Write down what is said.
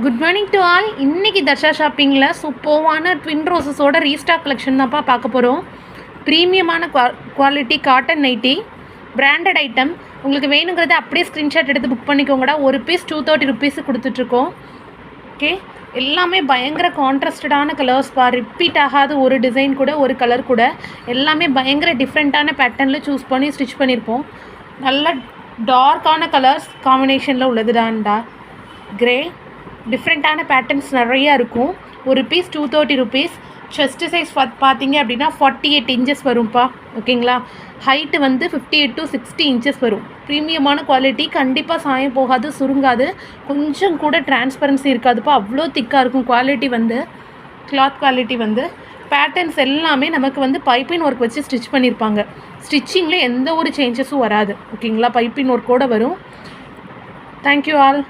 Good morning to all. இன்றைக்கி தர்ஷா ஷாப்பிங்கில் சூப்பர்வான ட்வின் ரோசஸோட ரீஸ்டாக் கலெக்ஷன் தான்ப்பா பார்க்க போகிறோம். ப்ரீமியமான quality cotton nighty, branded item. உங்களுக்கு வேணுங்கிறத அப்படியே ஸ்க்ரீன்ஷாட் எடுத்து புக் பண்ணிக்கோங்கடா. ஒரு பீஸ் 230 rupees கொடுத்துட்ருக்கோம். ஓகே, எல்லாமே பயங்கர கான்ட்ராஸ்டடான கலர்ஸ்ப்பா. ரிப்பீட் ஆகாத ஒரு டிசைன் கூட, ஒரு கலர் கூட, எல்லாமே பயங்கர டிஃப்ரெண்ட்டான பேட்டர்னில் சூஸ் பண்ணி ஸ்டிச் பண்ணியிருப்போம். நல்ல டார்க்கான கலர்ஸ் காம்பினேஷனில் உள்ளதுடான்டா. கிரே டிஃப்ரெண்ட்டான பேட்டர்ன்ஸ் நிறையா இருக்கும். ஒரு பீஸ் 230 rupees. செஸ்ட்டு சைஸ் பார்த்தீங்க அப்படின்னா 48 inches வரும்ப்பா. ஓகேங்களா? ஹைட்டு வந்து 58 to 60 inches வரும். ப்ரீமியமான குவாலிட்டி, கண்டிப்பாக சாயம் போகாது, சுருங்காது, கொஞ்சம் கூட டிரான்ஸ்பரன்சி இருக்காதுப்பா. அவ்வளோ திக்காக இருக்கும் குவாலிட்டி வந்து. கிளாத் குவாலிட்டி வந்து பேட்டர்ன்ஸ் எல்லாமே நமக்கு வந்து பைப்பிங் ஒர்க் வச்சு ஸ்டிச் பண்ணியிருப்பாங்க. ஸ்டிச்சிங்கில் எந்த ஒரு சேஞ்சஸும் வராது. ஓகேங்களா? பைப்பிங் ஒர்க்கோடு வரும். Thank you all.